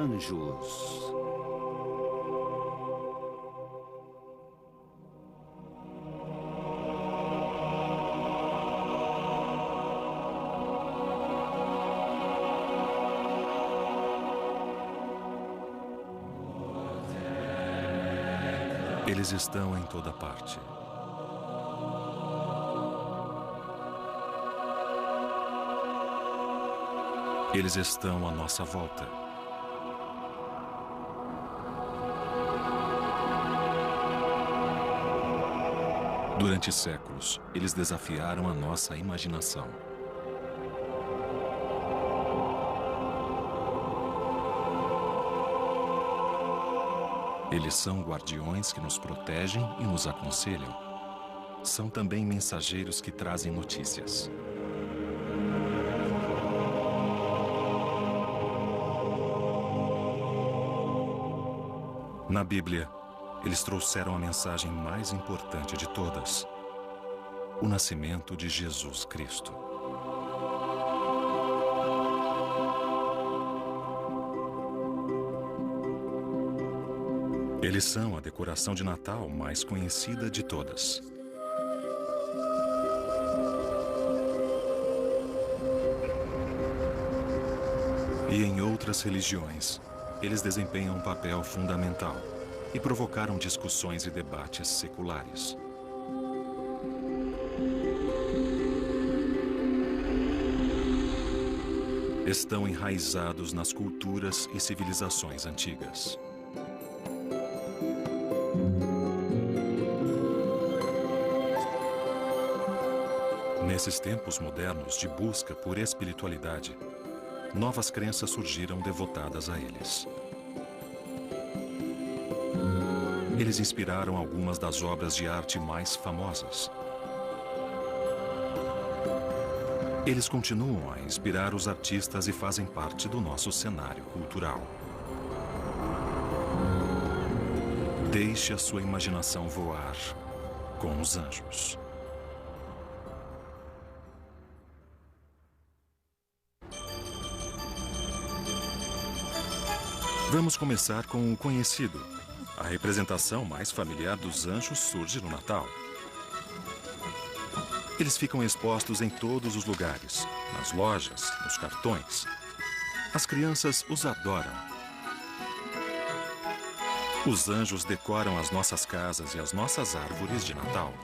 anjos. Eles estão em toda parte. Eles estão à nossa volta. Durante séculos, eles desafiaram a nossa imaginação. Eles são guardiões que nos protegem e nos aconselham. São também mensageiros que trazem notícias. Na Bíblia, eles trouxeram a mensagem mais importante de todas: o nascimento de Jesus Cristo. Eles são a decoração de Natal mais conhecida de todas. E em outras religiões, eles desempenham um papel fundamental e provocaram discussões e debates seculares. Estão enraizados nas culturas e civilizações antigas. Nesses tempos modernos de busca por espiritualidade, novas crenças surgiram devotadas a eles. Eles inspiraram algumas das obras de arte mais famosas. Eles continuam a inspirar os artistas e fazem parte do nosso cenário cultural. Deixe a sua imaginação voar com os anjos. Vamos começar com o conhecido. A representação mais familiar dos anjos surge no Natal. Eles ficam expostos em todos os lugares, nas lojas, nos cartões. As crianças os adoram. Os anjos decoram as nossas casas e as nossas árvores de Natal.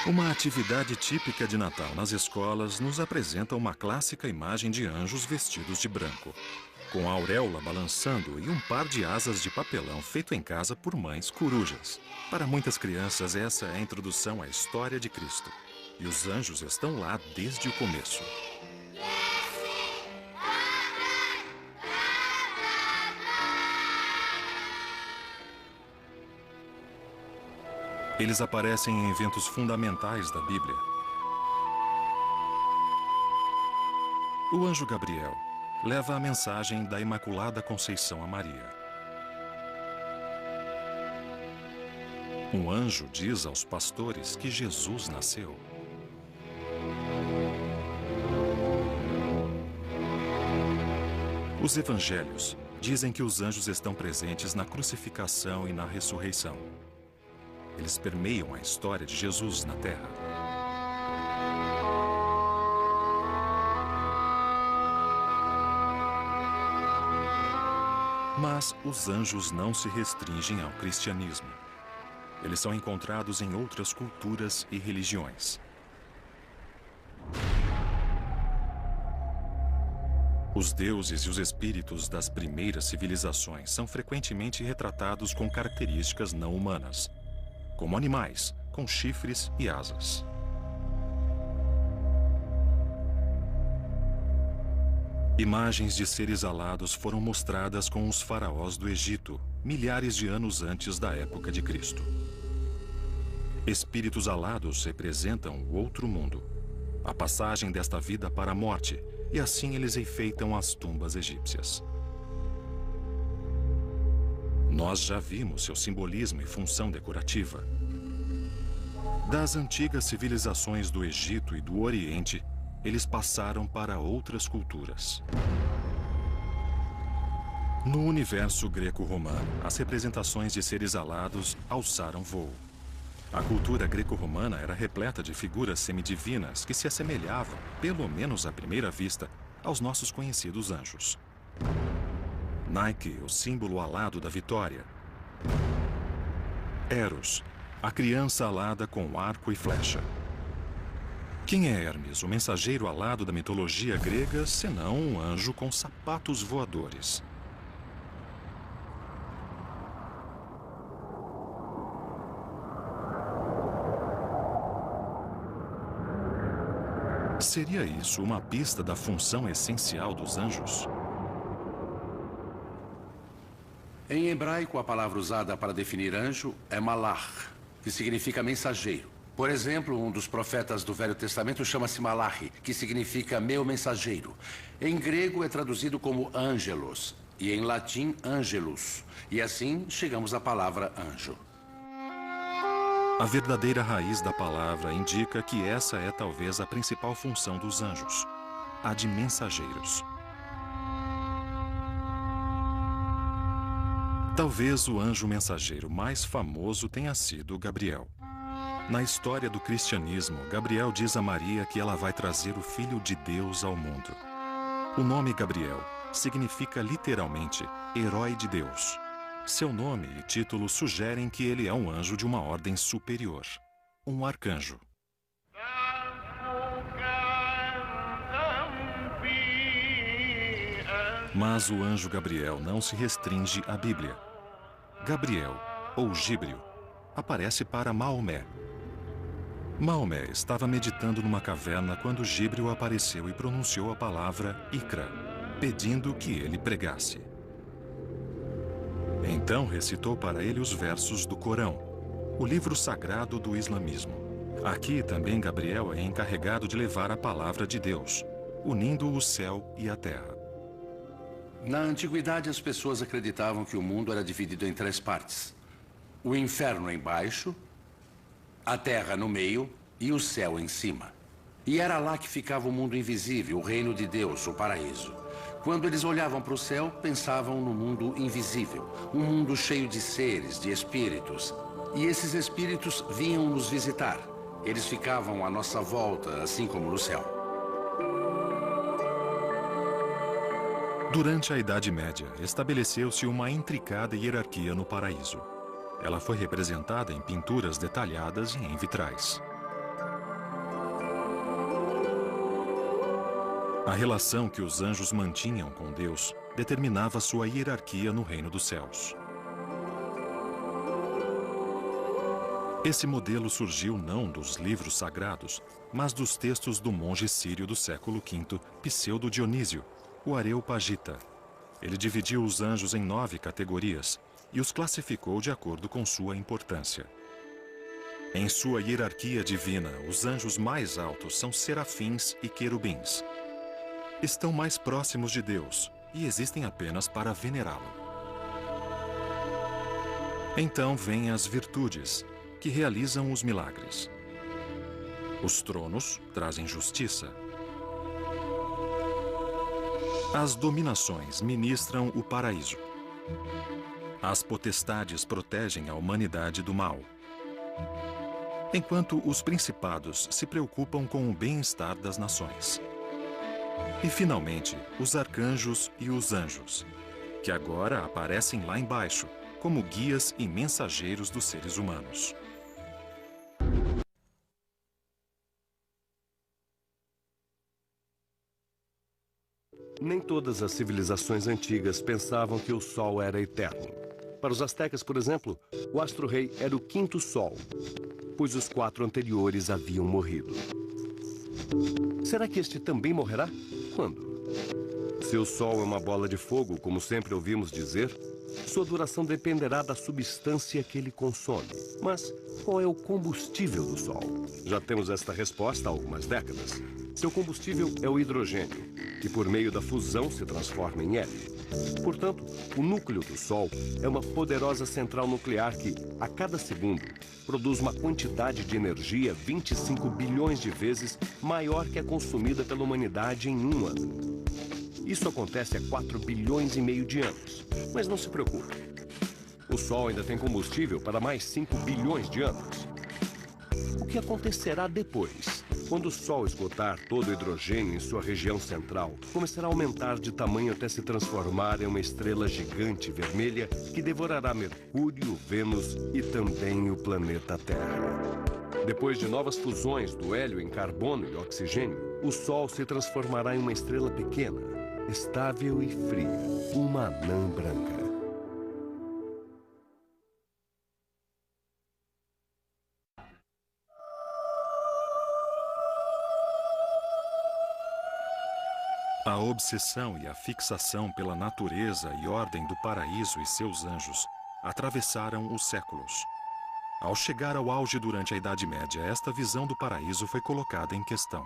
Uma atividade típica de Natal nas escolas nos apresenta uma clássica imagem de anjos vestidos de branco, com a auréola balançando e um par de asas de papelão feito em casa por mães corujas. Para muitas crianças, essa é a introdução à história de Cristo. E os anjos estão lá desde o começo. Eles aparecem em eventos fundamentais da Bíblia. O anjo Gabriel leva a mensagem da Imaculada Conceição a Maria. Um anjo diz aos pastores que Jesus nasceu. Os evangelhos dizem que os anjos estão presentes na crucificação e na ressurreição. Eles permeiam a história de Jesus na Terra. Mas os anjos não se restringem ao cristianismo. Eles são encontrados em outras culturas e religiões. Os deuses e os espíritos das primeiras civilizações são frequentemente retratados com características não humanas, como animais, com chifres e asas. Imagens de seres alados foram mostradas com os faraós do Egito, milhares de anos antes da época de Cristo. Espíritos alados representam o outro mundo, a passagem desta vida para a morte, e assim eles enfeitam as tumbas egípcias. Nós já vimos seu simbolismo e função decorativa. Das antigas civilizações do Egito e do Oriente, eles passaram para outras culturas. No universo greco-romano, as representações de seres alados alçaram voo. A cultura greco-romana era repleta de figuras semidivinas que se assemelhavam, pelo menos à primeira vista, aos nossos conhecidos anjos. Nike, o símbolo alado da vitória. Eros, a criança alada com arco e flecha. Quem é Hermes, o mensageiro alado da mitologia grega, senão um anjo com sapatos voadores? Seria isso uma pista da função essencial dos anjos? Em hebraico, a palavra usada para definir anjo é malach, que significa mensageiro. Por exemplo, um dos profetas do Velho Testamento chama-se Malachi, que significa meu mensageiro. Em grego é traduzido como angelos, e em latim angelus. E assim chegamos à palavra anjo. A verdadeira raiz da palavra indica que essa é talvez a principal função dos anjos, a de mensageiros. Talvez o anjo mensageiro mais famoso tenha sido Gabriel. Na história do cristianismo, Gabriel diz a Maria que ela vai trazer o Filho de Deus ao mundo. O nome Gabriel significa literalmente herói de Deus. Seu nome e título sugerem que ele é um anjo de uma ordem superior, um arcanjo. Mas o anjo Gabriel não se restringe à Bíblia. Gabriel, ou Gíbrio, aparece para Maomé. Maomé estava meditando numa caverna quando Gíbrio apareceu e pronunciou a palavra Iqra, pedindo que ele pregasse. Então recitou para ele os versos do Corão, o livro sagrado do islamismo. Aqui também Gabriel é encarregado de levar a palavra de Deus, unindo o céu e a terra. Na antiguidade, as pessoas acreditavam que o mundo era dividido em 3 partes. O inferno embaixo, a terra no meio e o céu em cima. E era lá que ficava o mundo invisível, o reino de Deus, o paraíso. Quando eles olhavam para o céu, pensavam no mundo invisível, um mundo cheio de seres, de espíritos. E esses espíritos vinham nos visitar. Eles ficavam à nossa volta, assim como no céu. Durante a Idade Média, estabeleceu-se uma intricada hierarquia no paraíso. Ela foi representada em pinturas detalhadas e em vitrais. A relação que os anjos mantinham com Deus determinava sua hierarquia no reino dos céus. Esse modelo surgiu não dos livros sagrados, mas dos textos do monge sírio do século V, Pseudo Dionísio, o Areopagita. Ele dividiu os anjos em 9 categorias e os classificou de acordo com sua importância. Em sua hierarquia divina, os anjos mais altos são serafins e querubins. Estão mais próximos de Deus e existem apenas para venerá-lo. Então vêm as virtudes, que realizam os milagres. Os tronos trazem justiça. As dominações ministram o paraíso. As potestades protegem a humanidade do mal. Enquanto os principados se preocupam com o bem-estar das nações. E, finalmente, os arcanjos e os anjos, que agora aparecem lá embaixo, como guias e mensageiros dos seres humanos. Nem todas as civilizações antigas pensavam que o Sol era eterno. Para os astecas, por exemplo, o astro-rei era o 5º Sol, pois os 4 anteriores haviam morrido. Será que este também morrerá? Quando? Se o Sol é uma bola de fogo, como sempre ouvimos dizer, sua duração dependerá da substância que ele consome. Mas qual é o combustível do Sol? Já temos esta resposta há algumas décadas. Seu combustível é o hidrogênio, que por meio da fusão se transforma em hélio. Portanto, o núcleo do Sol é uma poderosa central nuclear que, a cada segundo, produz uma quantidade de energia 25 bilhões de vezes maior que a consumida pela humanidade em um ano. Isso acontece há 4 bilhões e meio de anos. Mas não se preocupe. O Sol ainda tem combustível para mais 5 bilhões de anos. O que acontecerá depois? Quando o Sol esgotar todo o hidrogênio em sua região central, começará a aumentar de tamanho até se transformar em uma estrela gigante vermelha que devorará Mercúrio, Vênus e também o planeta Terra. Depois de novas fusões do hélio em carbono e oxigênio, o Sol se transformará em uma estrela pequena, estável e fria, uma anã branca. A obsessão e a fixação pela natureza e ordem do paraíso e seus anjos atravessaram os séculos. Ao chegar ao auge durante a Idade Média, esta visão do paraíso foi colocada em questão.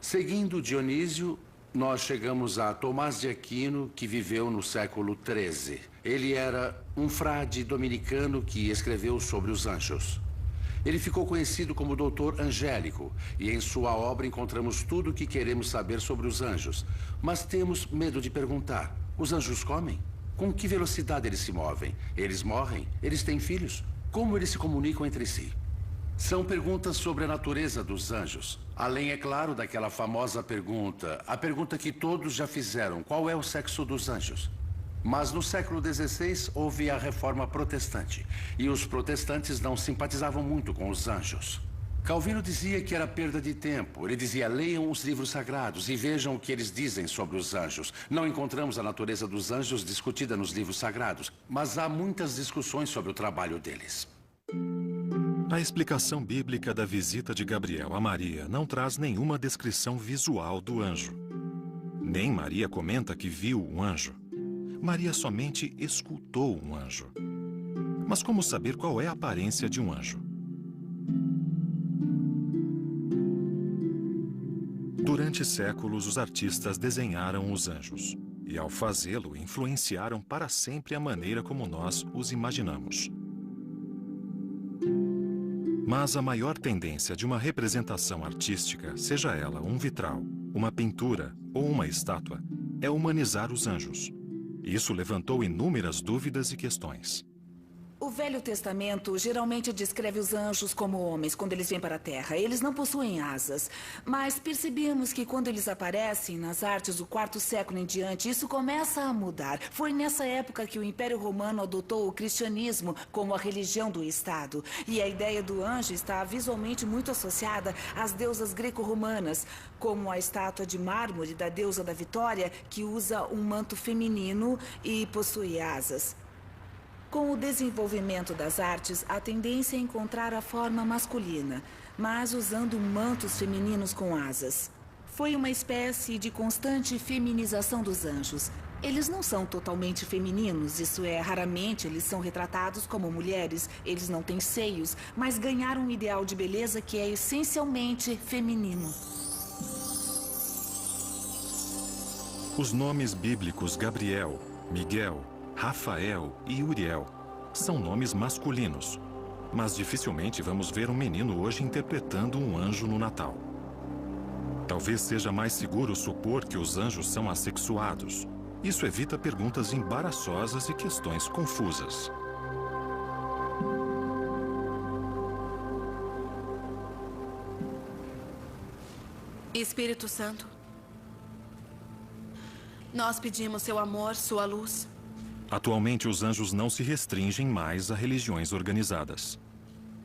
Seguindo Dionísio, nós chegamos a Tomás de Aquino, que viveu no século XIII. Ele era um frade dominicano que escreveu sobre os anjos. Ele ficou conhecido como Doutor Angélico, e em sua obra encontramos tudo o que queremos saber sobre os anjos. Mas temos medo de perguntar: os anjos comem? Com que velocidade eles se movem? Eles morrem? Eles têm filhos? Como eles se comunicam entre si? São perguntas sobre a natureza dos anjos. Além, é claro, daquela famosa pergunta, a pergunta que todos já fizeram: qual é o sexo dos anjos? Mas no século XVI houve a Reforma Protestante, e os protestantes não simpatizavam muito com os anjos. Calvino dizia que era perda de tempo. Ele dizia: leiam os livros sagrados e vejam o que eles dizem sobre os anjos. Não encontramos a natureza dos anjos discutida nos livros sagrados, mas há muitas discussões sobre o trabalho deles. A explicação bíblica da visita de Gabriel a Maria não traz nenhuma descrição visual do anjo. Nem Maria comenta que viu um anjo. Maria somente escutou um anjo. Mas como saber qual é a aparência de um anjo? Durante séculos, os artistas desenharam os anjos. E ao fazê-lo, influenciaram para sempre a maneira como nós os imaginamos. Mas a maior tendência de uma representação artística, seja ela um vitral, uma pintura ou uma estátua, é humanizar os anjos. Isso levantou inúmeras dúvidas e questões. O Velho Testamento geralmente descreve os anjos como homens quando eles vêm para a Terra. Eles não possuem asas. Mas percebemos que quando eles aparecem nas artes do quarto século em diante, isso começa a mudar. Foi nessa época que o Império Romano adotou o cristianismo como a religião do Estado. E a ideia do anjo está visualmente muito associada às deusas greco-romanas, como a estátua de mármore da deusa da Vitória, que usa um manto feminino e possui asas. Com o desenvolvimento das artes, a tendência é encontrar a forma masculina, mas usando mantos femininos com asas. Foi uma espécie de constante feminização dos anjos. Eles não são totalmente femininos, isso é, raramente eles são retratados como mulheres. Eles não têm seios, mas ganharam um ideal de beleza que é essencialmente feminino. Os nomes bíblicos Gabriel, Miguel, Rafael e Uriel são nomes masculinos, mas dificilmente vamos ver um menino hoje interpretando um anjo no Natal. Talvez seja mais seguro supor que os anjos são assexuados. Isso evita perguntas embaraçosas e questões confusas. Espírito Santo, nós pedimos seu amor, sua luz. Atualmente, os anjos não se restringem mais a religiões organizadas.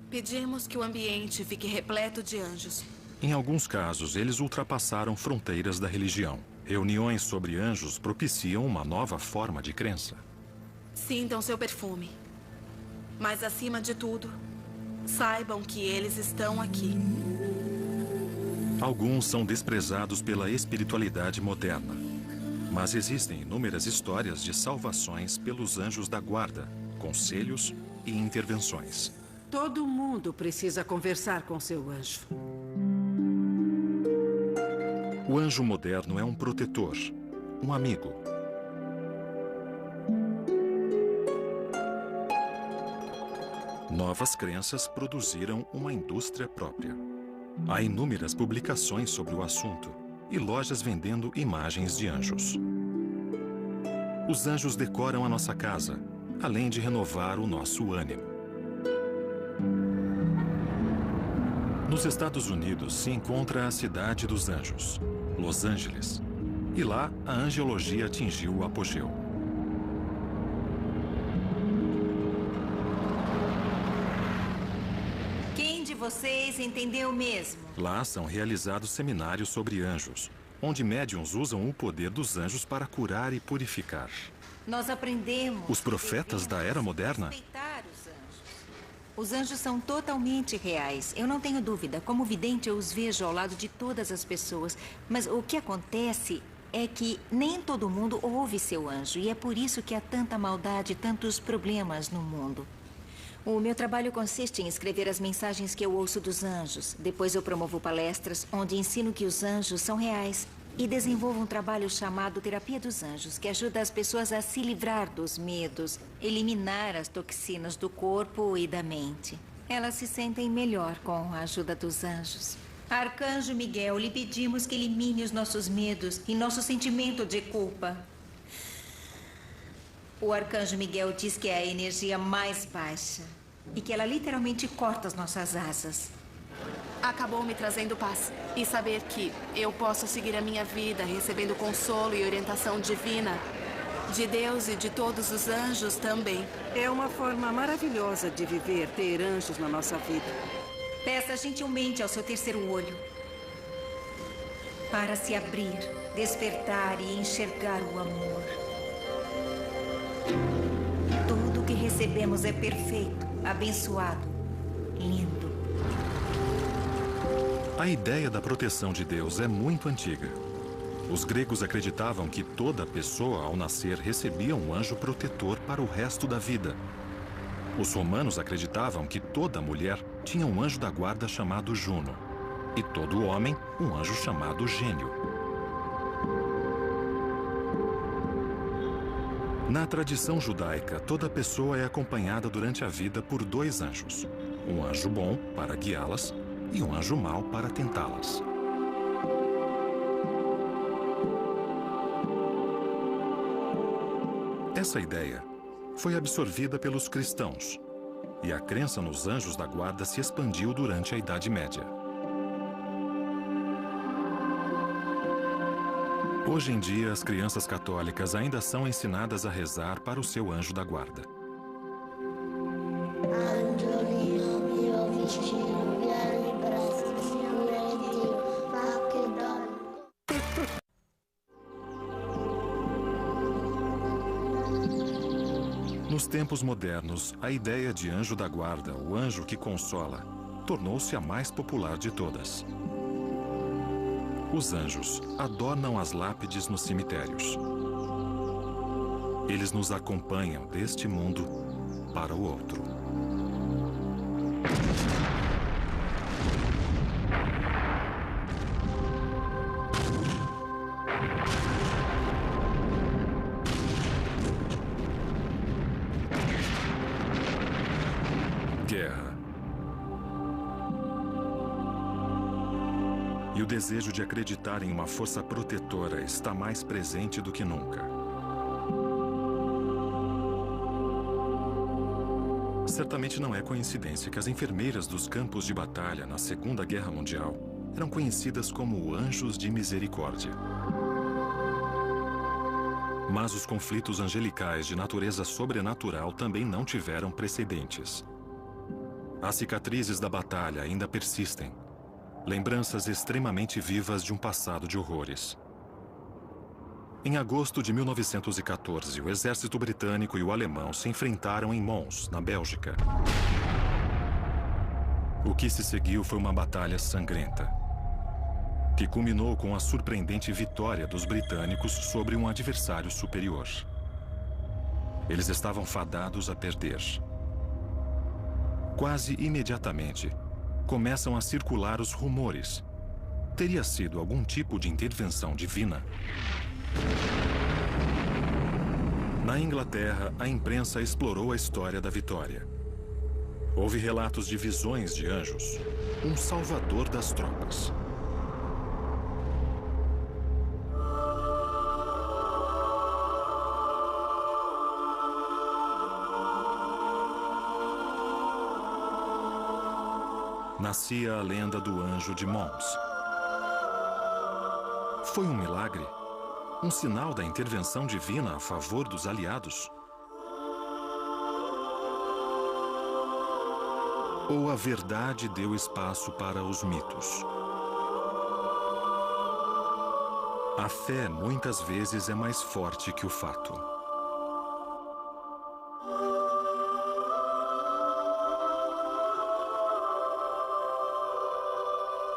Pedimos que o ambiente fique repleto de anjos. Em alguns casos, eles ultrapassaram fronteiras da religião. Reuniões sobre anjos propiciam uma nova forma de crença. Sintam seu perfume. Mas, acima de tudo, saibam que eles estão aqui. Alguns são desprezados pela espiritualidade moderna. Mas existem inúmeras histórias de salvações pelos anjos da guarda, conselhos e intervenções. Todo mundo precisa conversar com seu anjo. O anjo moderno é um protetor, um amigo. Novas crenças produziram uma indústria própria. Há inúmeras publicações sobre o assunto e lojas vendendo imagens de anjos. Os anjos decoram a nossa casa, além de renovar o nosso ânimo. Nos Estados Unidos se encontra a Cidade dos Anjos, Los Angeles, e lá a angelologia atingiu o apogeu. Quem de vocês entendeu mesmo? Lá são realizados seminários sobre anjos, onde médiuns usam o poder dos anjos para curar e purificar. Nós aprendemos... Os profetas da era moderna? Respeitar os anjos. Os anjos são totalmente reais. Eu não tenho dúvida. Como vidente, eu os vejo ao lado de todas as pessoas. Mas o que acontece é que nem todo mundo ouve seu anjo. E é por isso que há tanta maldade e tantos problemas no mundo. O meu trabalho consiste em escrever as mensagens que eu ouço dos anjos. Depois eu promovo palestras onde ensino que os anjos são reais. E desenvolvo um trabalho chamado Terapia dos Anjos, que ajuda as pessoas a se livrar dos medos, eliminar as toxinas do corpo e da mente. Elas se sentem melhor com a ajuda dos anjos. Arcanjo Miguel, lhe pedimos que elimine os nossos medos e nosso sentimento de culpa. O Arcanjo Miguel diz que é a energia mais baixa e que ela literalmente corta as nossas asas. Acabou me trazendo paz. E saber que eu posso seguir a minha vida recebendo consolo e orientação divina de Deus e de todos os anjos também. É uma forma maravilhosa de viver, ter anjos na nossa vida. Peça gentilmente ao seu terceiro olho para se abrir, despertar e enxergar o amor. Tudo que recebemos é perfeito, abençoado, lindo. A ideia da proteção de Deus é muito antiga. Os gregos acreditavam que toda pessoa, ao nascer, recebia um anjo protetor para o resto da vida. Os romanos acreditavam que toda mulher tinha um anjo da guarda chamado Juno, e todo homem, um anjo chamado Gênio. Na tradição judaica, toda pessoa é acompanhada durante a vida por dois anjos. Um anjo bom, para guiá-las, e um anjo mau para tentá-las. Essa ideia foi absorvida pelos cristãos, e a crença nos anjos da guarda se expandiu durante a Idade Média. Hoje em dia, as crianças católicas ainda são ensinadas a rezar para o seu anjo da guarda. Nos tempos modernos, a ideia de anjo da guarda, o anjo que consola, tornou-se a mais popular de todas. Os anjos adornam as lápides nos cemitérios. Eles nos acompanham deste mundo para o outro. Guerra. E o desejo de acreditar em uma força protetora está mais presente do que nunca. Certamente não é coincidência que as enfermeiras dos campos de batalha na Segunda Guerra Mundial eram conhecidas como anjos de misericórdia. Mas os conflitos angelicais de natureza sobrenatural também não tiveram precedentes. As cicatrizes da batalha ainda persistem, lembranças extremamente vivas de um passado de horrores. Em agosto de 1914, o exército britânico e o alemão se enfrentaram em Mons, na Bélgica. O que se seguiu foi uma batalha sangrenta, que culminou com a surpreendente vitória dos britânicos sobre um adversário superior. Eles estavam fadados a perder. Quase imediatamente, começam a circular os rumores Teria sido algum tipo de intervenção divina? Na Inglaterra, a imprensa explorou a história da vitória. Houve relatos de visões de anjos, um salvador das tropas. Nascia a lenda do anjo de Mons. Foi um milagre? Um sinal da intervenção divina a favor dos aliados? Ou a verdade deu espaço para os mitos? A fé muitas vezes é mais forte que o fato.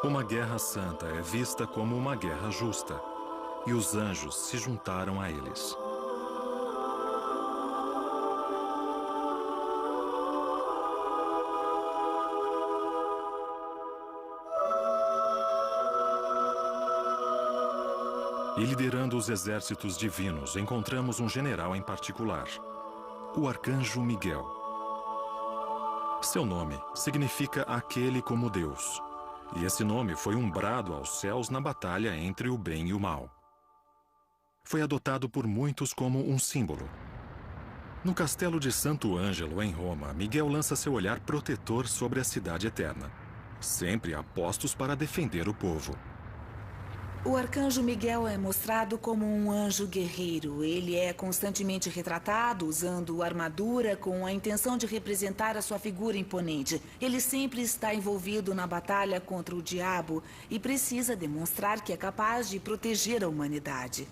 Uma guerra santa é vista como uma guerra justa, e os anjos se juntaram a eles. E liderando os exércitos divinos, encontramos um general em particular, o arcanjo Miguel. Seu nome significa aquele como Deus. E esse nome foi um brado aos céus na batalha entre o bem e o mal. Foi adotado por muitos como um símbolo. No castelo de Santo Ângelo, em Roma, Miguel lança seu olhar protetor sobre a cidade eterna, sempre a postos para defender o povo. O arcanjo Miguel é mostrado como um anjo guerreiro. Ele é constantemente retratado usando armadura com a intenção de representar a sua figura imponente. Ele sempre está envolvido na batalha contra o diabo e precisa demonstrar que é capaz de proteger a humanidade.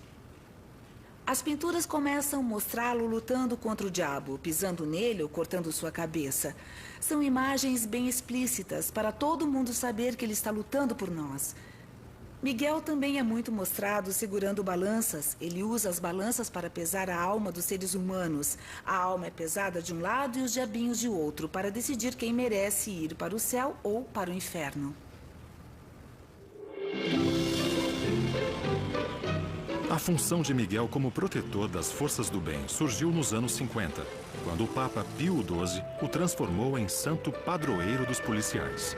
As pinturas começam a mostrá-lo lutando contra o diabo, pisando nele ou cortando sua cabeça. São imagens bem explícitas para todo mundo saber que ele está lutando por nós. Miguel também é muito mostrado segurando balanças. Ele usa as balanças para pesar a alma dos seres humanos. A alma é pesada de um lado e os diabinhos de outro, para decidir quem merece ir para o céu ou para o inferno. A função de Miguel como protetor das forças do bem surgiu nos anos 50, quando o Papa Pio XII o transformou em santo padroeiro dos policiais.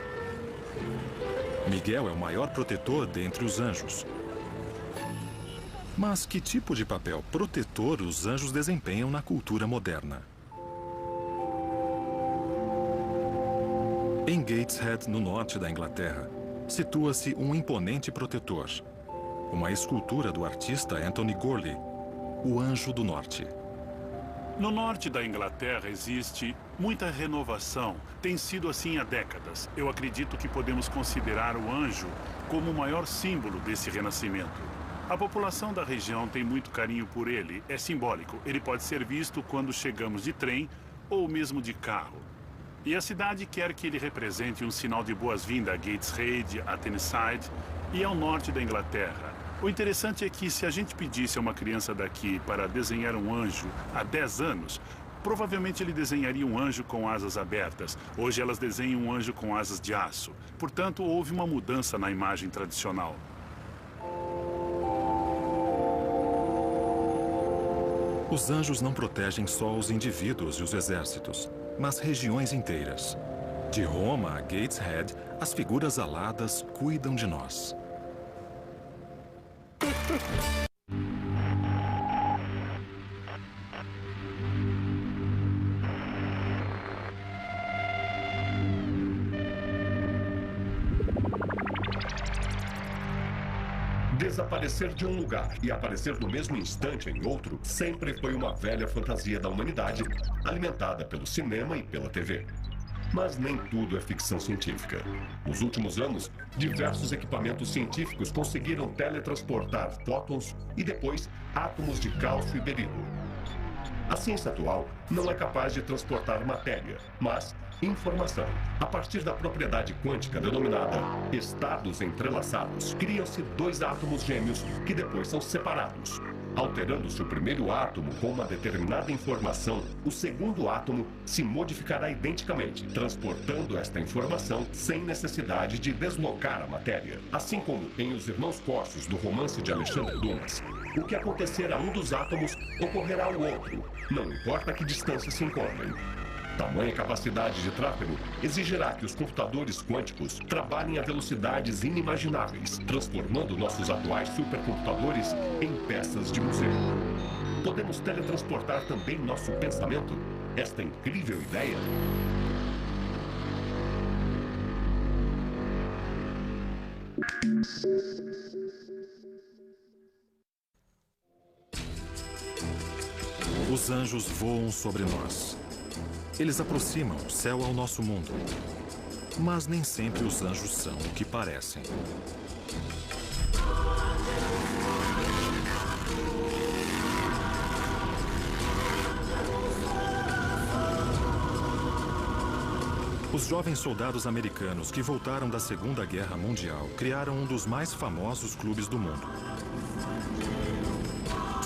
Miguel é o maior protetor dentre os anjos. Mas que tipo de papel protetor os anjos desempenham na cultura moderna? Em Gateshead, no norte da Inglaterra, situa-se um imponente protetor. Uma escultura do artista Anthony Gorley, o Anjo do Norte. No norte da Inglaterra existe muita renovação. Tem sido assim há décadas. Eu acredito que podemos considerar o anjo como o maior símbolo desse renascimento. A população da região tem muito carinho por ele. É simbólico. Ele pode ser visto quando chegamos de trem ou mesmo de carro. E a cidade quer que ele represente um sinal de boas-vindas a Gateshead, a Tyneside e ao norte da Inglaterra. O interessante é que se a gente pedisse a uma criança daqui para desenhar um anjo há 10 anos, provavelmente ele desenharia um anjo com asas abertas. Hoje elas desenham um anjo com asas de aço. Portanto, houve uma mudança na imagem tradicional. Os anjos não protegem só os indivíduos e os exércitos, mas regiões inteiras. De Roma a Gateshead, as figuras aladas cuidam de nós. Desaparecer de um lugar e aparecer no mesmo instante em outro sempre foi uma velha fantasia da humanidade, alimentada pelo cinema e pela TV. Mas nem tudo é ficção científica. Nos últimos anos, diversos equipamentos científicos conseguiram teletransportar fótons e depois átomos de cálcio e berilo. A ciência atual não é capaz de transportar matéria, mas informação. A partir da propriedade quântica denominada estados entrelaçados, criam-se dois átomos gêmeos que depois são separados. Alterando-se o primeiro átomo com uma determinada informação, o segundo átomo se modificará identicamente, transportando esta informação sem necessidade de deslocar a matéria. Assim como em Os Irmãos Corsos, do romance de Alexandre Dumas, o que acontecer a um dos átomos ocorrerá ao outro, não importa que distância se encontrem. Tamanha capacidade de tráfego exigirá que os computadores quânticos trabalhem a velocidades inimagináveis, transformando nossos atuais supercomputadores em peças de museu. Podemos teletransportar também nosso pensamento? Esta incrível ideia? Os anjos voam sobre nós. Eles aproximam o céu ao nosso mundo. Mas nem sempre os anjos são o que parecem. Os jovens soldados americanos que voltaram da Segunda Guerra Mundial criaram um dos mais famosos clubes do mundo.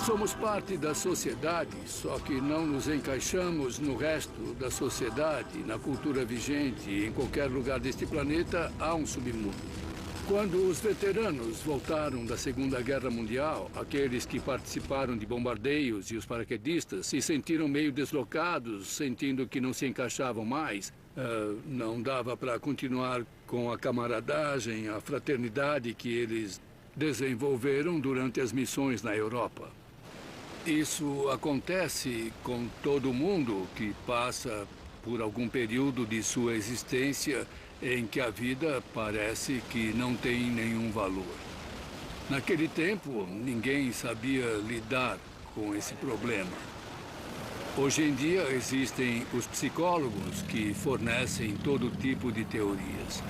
Somos parte da sociedade, só que não nos encaixamos no resto da sociedade, na cultura vigente. Em qualquer lugar deste planeta há um submundo. Quando os veteranos voltaram da Segunda Guerra Mundial, aqueles que participaram de bombardeios e os paraquedistas se sentiram meio deslocados, sentindo que não se encaixavam mais. Não dava para continuar com a camaradagem, a fraternidade que eles desenvolveram durante as missões na Europa. Isso acontece com todo mundo que passa por algum período de sua existência em que a vida parece que não tem nenhum valor. Naquele tempo, ninguém sabia lidar com esse problema. Hoje em dia, existem os psicólogos que fornecem todo tipo de teorias.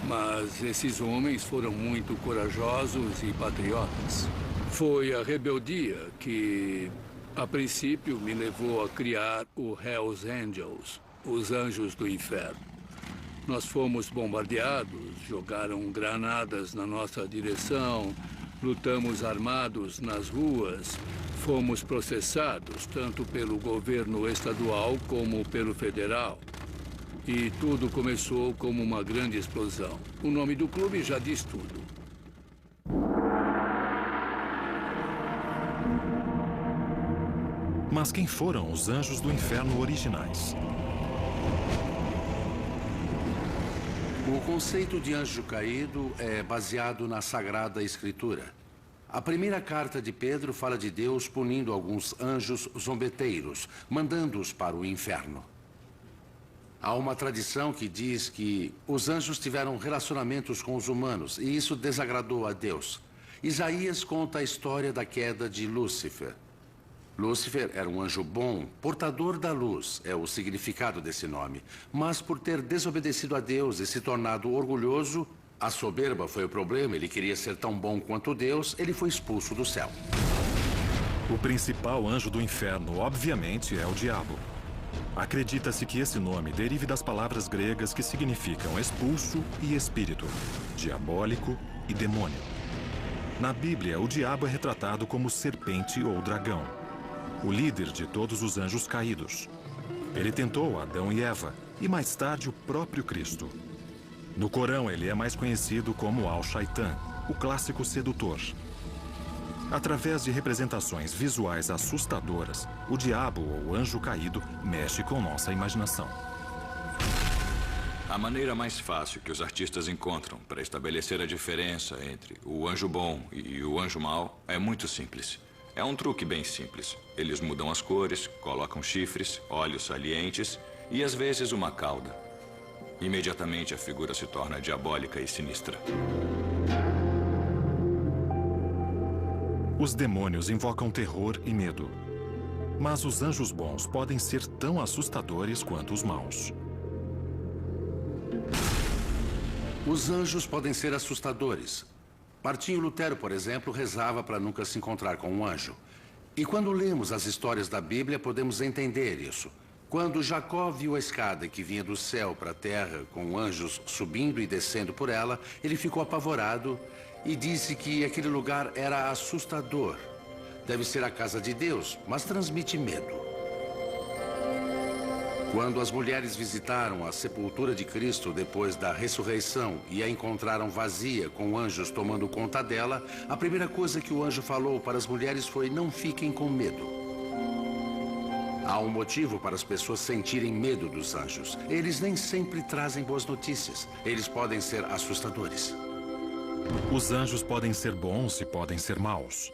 Mas esses homens foram muito corajosos e patriotas. Foi a rebeldia que, a princípio, me levou a criar o Hells Angels, os Anjos do Inferno. Nós fomos bombardeados, jogaram granadas na nossa direção, lutamos armados nas ruas, fomos processados tanto pelo governo estadual como pelo federal. E tudo começou como uma grande explosão. O nome do clube já diz tudo. Mas quem foram os anjos do inferno originais? O conceito de anjo caído é baseado na Sagrada Escritura. A primeira carta de Pedro fala de Deus punindo alguns anjos zombeteiros, mandando-os para o inferno. Há uma tradição que diz que os anjos tiveram relacionamentos com os humanos e isso desagradou a Deus. Isaías conta a história da queda de Lúcifer. Lúcifer era um anjo bom, portador da luz, é o significado desse nome. Mas por ter desobedecido a Deus e se tornado orgulhoso, a soberba foi o problema, ele queria ser tão bom quanto Deus, ele foi expulso do céu. O principal anjo do inferno, obviamente, é o diabo. Acredita-se que esse nome derive das palavras gregas que significam expulso e espírito, diabólico e demônio. Na Bíblia, o diabo é retratado como serpente ou dragão, o líder de todos os anjos caídos. Ele tentou Adão e Eva, e mais tarde o próprio Cristo. No Corão, ele é mais conhecido como Al-Shaitan, o clássico sedutor. Através de representações visuais assustadoras, o diabo ou anjo caído mexe com nossa imaginação. A maneira mais fácil que os artistas encontram para estabelecer a diferença entre o anjo bom e o anjo mau é muito simples. É um truque bem simples. Eles mudam as cores, colocam chifres, olhos salientes e às vezes uma cauda. Imediatamente a figura se torna diabólica e sinistra. Os demônios invocam terror e medo. Mas os anjos bons podem ser tão assustadores quanto os maus. Os anjos podem ser assustadores. Martinho Lutero, por exemplo, rezava para nunca se encontrar com um anjo. E quando lemos as histórias da Bíblia, podemos entender isso. Quando Jacó viu a escada que vinha do céu para a terra, com anjos subindo e descendo por ela, ele ficou apavorado e disse que aquele lugar era assustador. Deve ser a casa de Deus, mas transmite medo. Quando as mulheres visitaram a sepultura de Cristo depois da ressurreição e a encontraram vazia, com anjos tomando conta dela, a primeira coisa que o anjo falou para as mulheres foi: não fiquem com medo. Há um motivo para as pessoas sentirem medo dos anjos. Eles nem sempre trazem boas notícias. Eles podem ser assustadores. Os anjos podem ser bons e podem ser maus.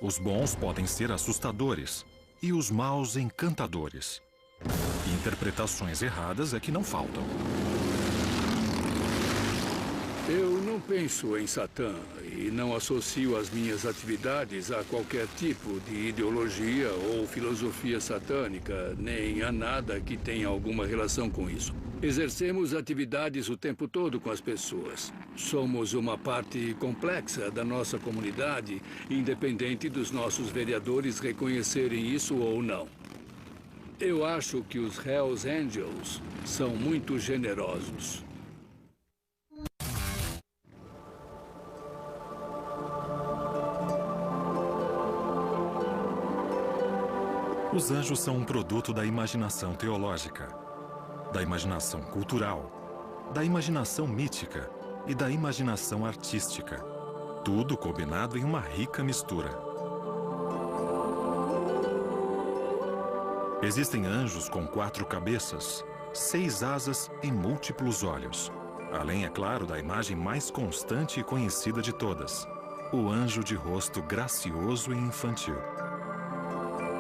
Os bons podem ser assustadores e os maus encantadores. Interpretações erradas é que não faltam. Eu não penso em Satã e não associo as minhas atividades a qualquer tipo de ideologia ou filosofia satânica, nem a nada que tenha alguma relação com isso. Exercemos atividades o tempo todo com as pessoas. Somos uma parte complexa da nossa comunidade, independente dos nossos vereadores reconhecerem isso ou não. Eu acho que os Hells Angels são muito generosos. Os anjos são um produto da imaginação teológica, da imaginação cultural, da imaginação mítica e da imaginação artística. Tudo combinado em uma rica mistura. Existem anjos com 4 cabeças, 6 asas e múltiplos olhos. Além, é claro, da imagem mais constante e conhecida de todas, o anjo de rosto gracioso e infantil.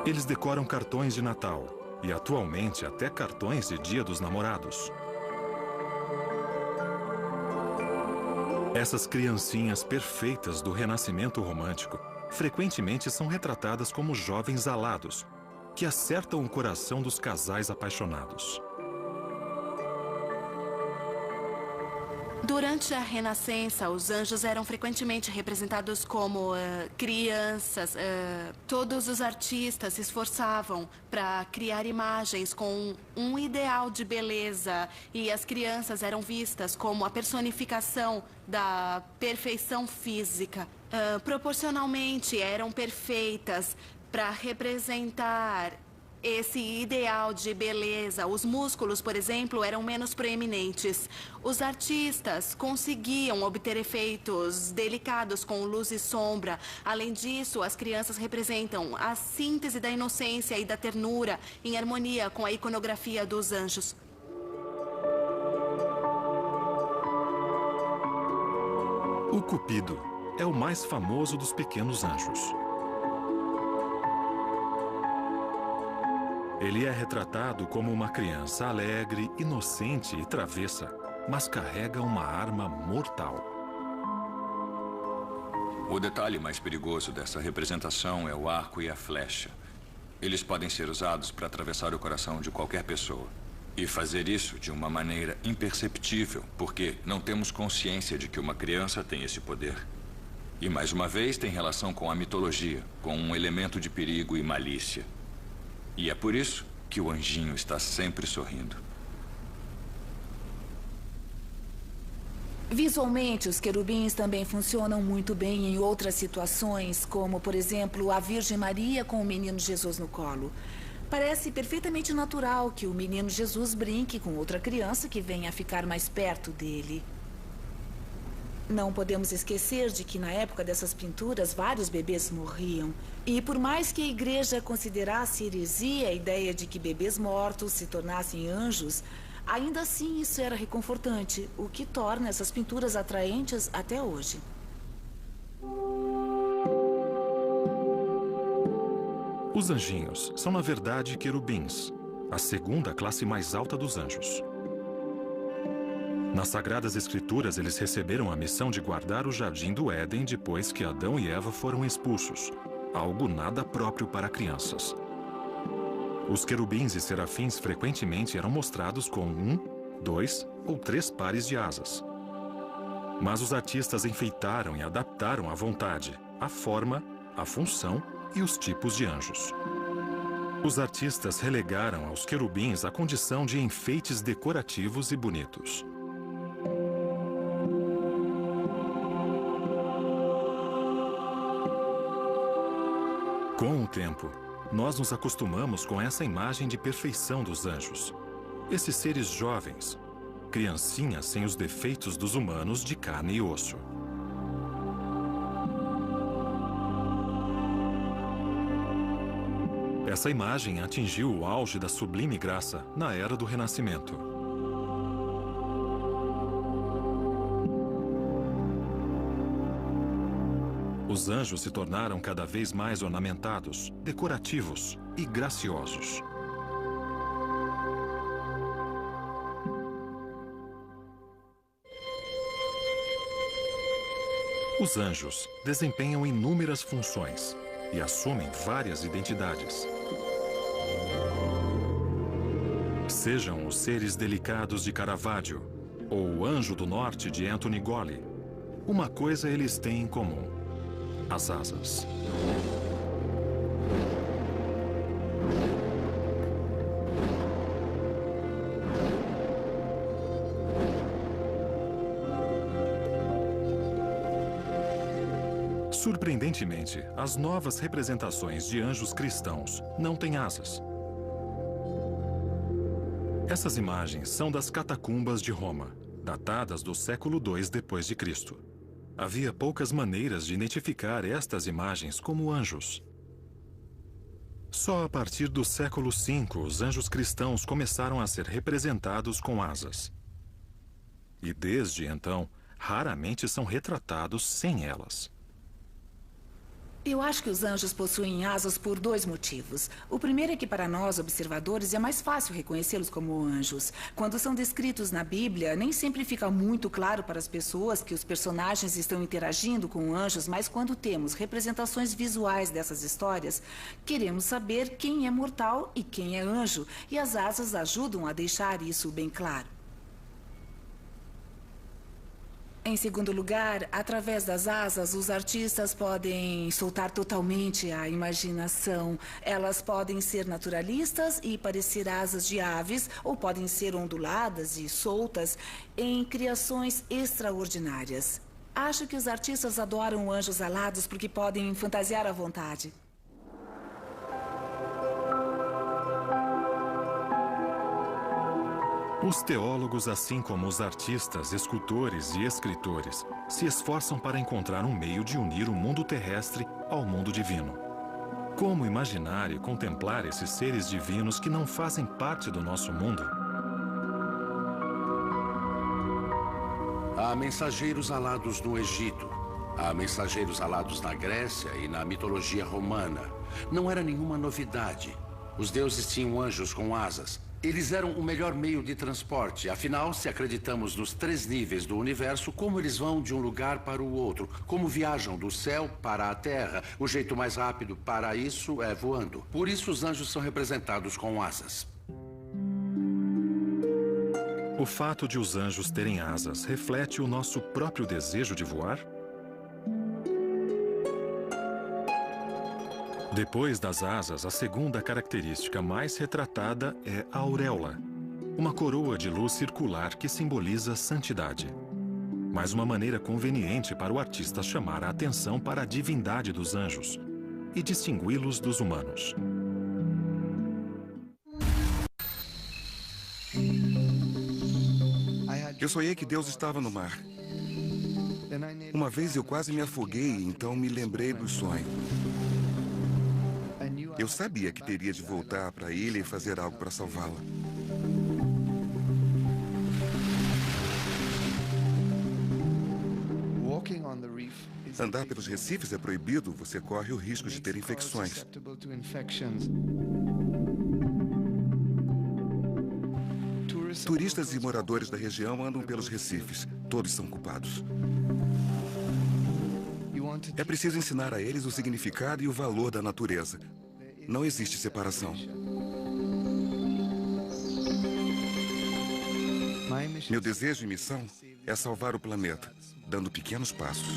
Eles decoram cartões de Natal e, atualmente, até cartões de Dia dos Namorados. Essas criancinhas perfeitas do renascimento romântico frequentemente são retratadas como jovens alados, que acertam o coração dos casais apaixonados. Durante a Renascença, os anjos eram frequentemente representados como crianças. Todos os artistas se esforçavam para criar imagens com um ideal de beleza, e as crianças eram vistas como a personificação da perfeição física. Proporcionalmente, eram perfeitas para representar esse ideal de beleza. Os músculos, por exemplo, eram menos proeminentes. Os artistas conseguiam obter efeitos delicados com luz e sombra. Além disso, as crianças representam a síntese da inocência e da ternura em harmonia com a iconografia dos anjos. O Cupido é o mais famoso dos pequenos anjos. Ele é retratado como uma criança alegre, inocente e travessa, mas carrega uma arma mortal. O detalhe mais perigoso dessa representação é o arco e a flecha. Eles podem ser usados para atravessar o coração de qualquer pessoa. E fazer isso de uma maneira imperceptível, porque não temos consciência de que uma criança tem esse poder. E, mais uma vez, tem relação com a mitologia, com um elemento de perigo e malícia. E é por isso que o anjinho está sempre sorrindo. Visualmente, os querubins também funcionam muito bem em outras situações, como, por exemplo, a Virgem Maria com o menino Jesus no colo. Parece perfeitamente natural que o menino Jesus brinque com outra criança que venha a ficar mais perto dele. Não podemos esquecer de que, na época dessas pinturas, vários bebês morriam. E por mais que a igreja considerasse heresia a ideia de que bebês mortos se tornassem anjos, ainda assim isso era reconfortante, o que torna essas pinturas atraentes até hoje. Os anjinhos são, na verdade, querubins, a segunda classe mais alta dos anjos. Nas Sagradas Escrituras, eles receberam a missão de guardar o jardim do Éden depois que Adão e Eva foram expulsos, algo nada próprio para crianças. Os querubins e serafins frequentemente eram mostrados com 1, 2 ou 3 pares de asas. Mas os artistas enfeitaram e adaptaram à vontade a forma, a função e os tipos de anjos. Os artistas relegaram aos querubins a condição de enfeites decorativos e bonitos. Com o tempo, nós nos acostumamos com essa imagem de perfeição dos anjos. Esses seres jovens, criancinhas sem os defeitos dos humanos de carne e osso. Essa imagem atingiu o auge da sublime graça na era do Renascimento. Os anjos se tornaram cada vez mais ornamentados, decorativos e graciosos. Os anjos desempenham inúmeras funções e assumem várias identidades. Sejam os seres delicados de Caravaggio ou o Anjo do Norte de Anthony Golly, uma coisa eles têm em comum: as asas. Surpreendentemente, as novas representações de anjos cristãos não têm asas. Essas imagens são das catacumbas de Roma, datadas do século II depois de Cristo. Havia poucas maneiras de identificar estas imagens como anjos. Só a partir do século V, os anjos cristãos começaram a ser representados com asas. E desde então, raramente são retratados sem elas. Eu acho que os anjos possuem asas por dois motivos. O primeiro é que para nós, observadores, é mais fácil reconhecê-los como anjos. Quando são descritos na Bíblia, nem sempre fica muito claro para as pessoas que os personagens estão interagindo com anjos, mas quando temos representações visuais dessas histórias, queremos saber quem é mortal e quem é anjo, e as asas ajudam a deixar isso bem claro. Em segundo lugar, através das asas, os artistas podem soltar totalmente a imaginação. Elas podem ser naturalistas e parecer asas de aves, ou podem ser onduladas e soltas em criações extraordinárias. Acho que os artistas adoram anjos alados porque podem fantasiar à vontade. Os teólogos, assim como os artistas, escultores e escritores, se esforçam para encontrar um meio de unir o mundo terrestre ao mundo divino. Como imaginar e contemplar esses seres divinos que não fazem parte do nosso mundo? Há mensageiros alados no Egito. Há mensageiros alados na Grécia e na mitologia romana. Não era nenhuma novidade. Os deuses tinham anjos com asas. Eles eram o melhor meio de transporte. Afinal, se acreditamos nos 3 níveis do universo, como eles vão de um lugar para o outro? Como viajam do céu para a terra? O jeito mais rápido para isso é voando. Por isso, os anjos são representados com asas. O fato de os anjos terem asas reflete o nosso próprio desejo de voar? Depois das asas, a segunda característica mais retratada é a auréola, uma coroa de luz circular que simboliza santidade. Mas uma maneira conveniente para o artista chamar a atenção para a divindade dos anjos e distingui-los dos humanos. Eu sonhei que Deus estava no mar. Uma vez eu quase me afoguei, então me lembrei do sonho. Eu sabia que teria de voltar para a ilha e fazer algo para salvá-la. Andar pelos recifes é proibido, você corre o risco de ter infecções. Turistas e moradores da região andam pelos recifes. Todos são culpados. É preciso ensinar a eles o significado e o valor da natureza. Não existe separação. Meu desejo e missão é salvar o planeta, dando pequenos passos.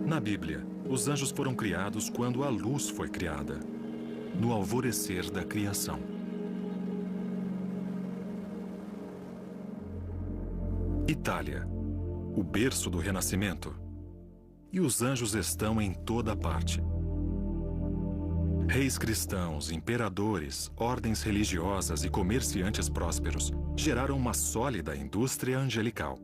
Na Bíblia, os anjos foram criados quando a luz foi criada, no alvorecer da criação. Itália, o berço do Renascimento. E os anjos estão em toda parte. Reis cristãos, imperadores, ordens religiosas e comerciantes prósperos geraram uma sólida indústria angelical.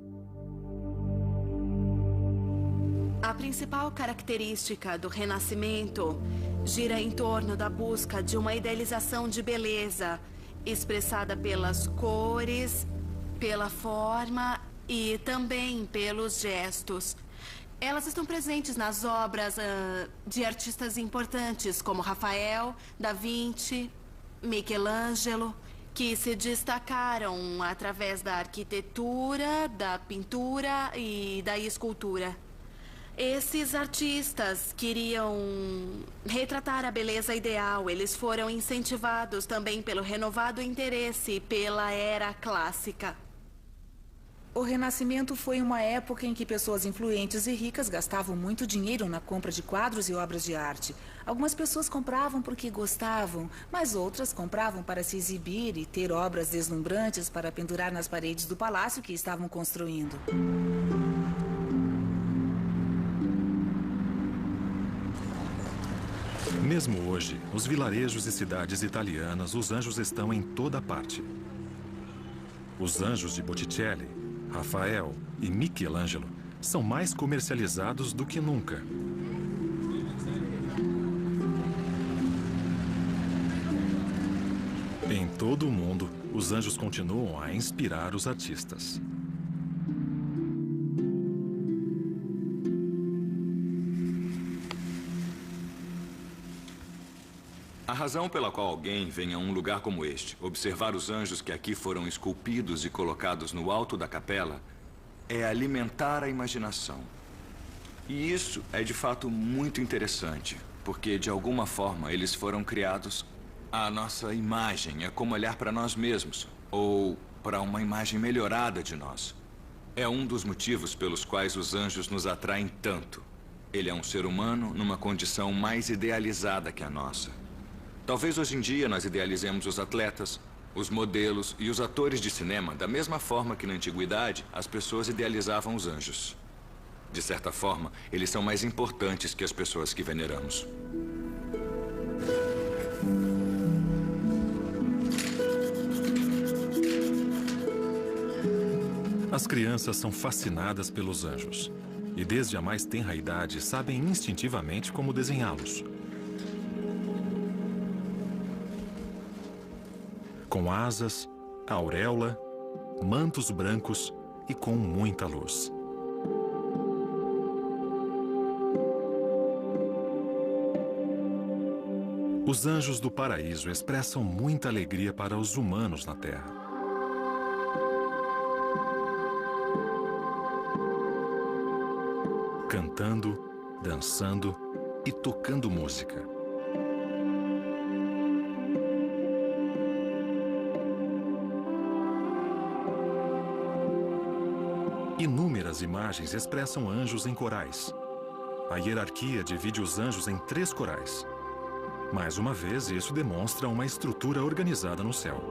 A principal característica do Renascimento gira em torno da busca de uma idealização de beleza, expressada pelas cores, pela forma e também pelos gestos. Elas estão presentes nas obras de artistas importantes como Rafael, Da Vinci, Michelangelo, que se destacaram através da arquitetura, da pintura e da escultura. Esses artistas queriam retratar a beleza ideal. Eles foram incentivados também pelo renovado interesse pela era clássica. O Renascimento foi uma época em que pessoas influentes e ricas gastavam muito dinheiro na compra de quadros e obras de arte. Algumas pessoas compravam porque gostavam, mas outras compravam para se exibir e ter obras deslumbrantes para pendurar nas paredes do palácio que estavam construindo. Mesmo hoje, nos vilarejos e cidades italianas, os anjos estão em toda parte. Os anjos de Botticelli, Rafael e Michelangelo são mais comercializados do que nunca. Em todo o mundo, os anjos continuam a inspirar os artistas. A razão pela qual alguém vem a um lugar como este, observar os anjos que aqui foram esculpidos e colocados no alto da capela, é alimentar a imaginação. E isso é de fato muito interessante, porque de alguma forma eles foram criados à nossa imagem. É como olhar para nós mesmos, ou para uma imagem melhorada de nós. É um dos motivos pelos quais os anjos nos atraem tanto. Ele é um ser humano numa condição mais idealizada que a nossa. Talvez hoje em dia nós idealizemos os atletas, os modelos e os atores de cinema da mesma forma que na antiguidade as pessoas idealizavam os anjos. De certa forma, eles são mais importantes que as pessoas que veneramos. As crianças são fascinadas pelos anjos e desde a mais tenra idade sabem instintivamente como desenhá-los. Com asas, auréola, mantos brancos e com muita luz. Os anjos do paraíso expressam muita alegria para os humanos na Terra. Cantando, dançando e tocando música. Inúmeras imagens expressam anjos em corais. A hierarquia divide os anjos em 3 corais. Mais uma vez, isso demonstra uma estrutura organizada no céu.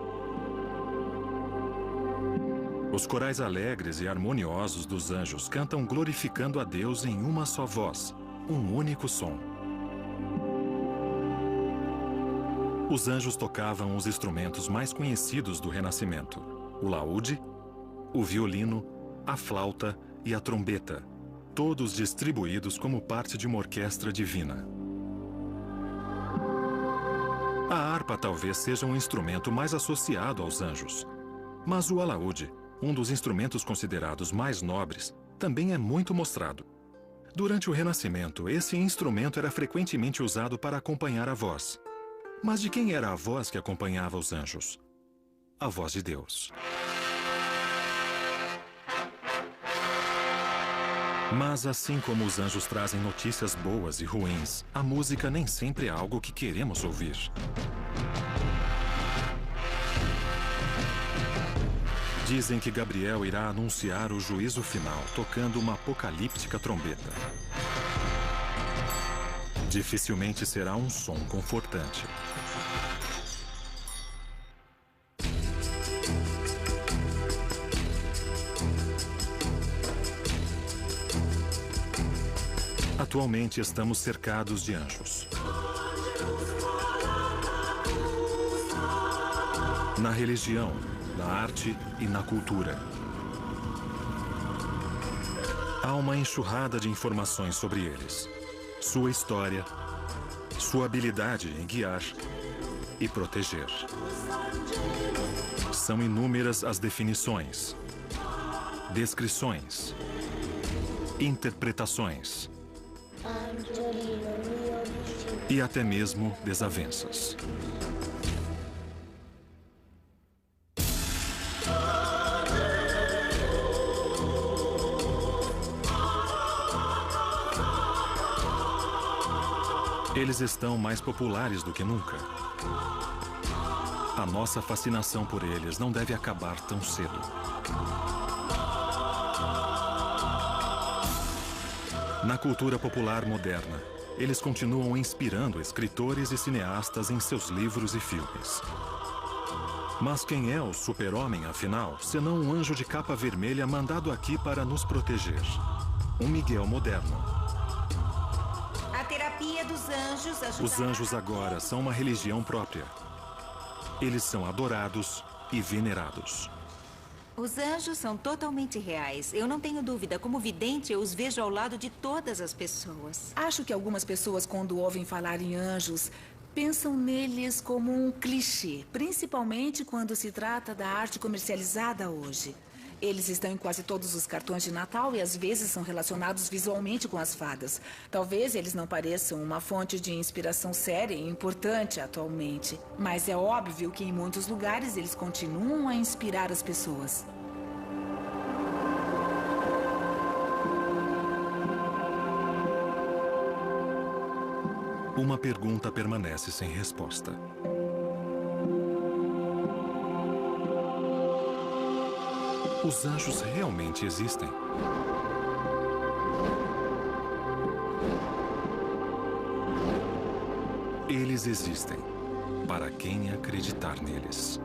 Os corais alegres e harmoniosos dos anjos cantam glorificando a Deus em uma só voz, um único som. Os anjos tocavam os instrumentos mais conhecidos do Renascimento: o laúde, o violino, a flauta e a trombeta, todos distribuídos como parte de uma orquestra divina. A harpa talvez seja um instrumento mais associado aos anjos, mas o alaúde, um dos instrumentos considerados mais nobres, também é muito mostrado. Durante o Renascimento, esse instrumento era frequentemente usado para acompanhar a voz. Mas de quem era a voz que acompanhava os anjos? A voz de Deus. Mas assim como os anjos trazem notícias boas e ruins, a música nem sempre é algo que queremos ouvir. Dizem que Gabriel irá anunciar o juízo final, tocando uma apocalíptica trombeta. Dificilmente será um som confortante. Atualmente estamos cercados de anjos. Na religião, na arte e na cultura. Há uma enxurrada de informações sobre eles. Sua história, sua habilidade em guiar e proteger. São inúmeras as definições, descrições, interpretações e até mesmo desavenças. Eles estão mais populares do que nunca. A nossa fascinação por eles não deve acabar tão cedo. Na cultura popular moderna, eles continuam inspirando escritores e cineastas em seus livros e filmes. Mas quem é o super-homem, afinal, senão um anjo de capa vermelha mandado aqui para nos proteger? Um Miguel moderno. A terapia dos anjos ajudará... Os anjos agora são uma religião própria. Eles são adorados e venerados. Os anjos são totalmente reais. Eu não tenho dúvida. Como vidente, eu os vejo ao lado de todas as pessoas. Acho que algumas pessoas, quando ouvem falar em anjos, pensam neles como um clichê, principalmente quando se trata da arte comercializada hoje. Eles estão em quase todos os cartões de Natal e às vezes são relacionados visualmente com as fadas. Talvez eles não pareçam uma fonte de inspiração séria e importante atualmente, mas é óbvio que em muitos lugares eles continuam a inspirar as pessoas. Uma pergunta permanece sem resposta. Os anjos realmente existem? Eles existem, para quem acreditar neles.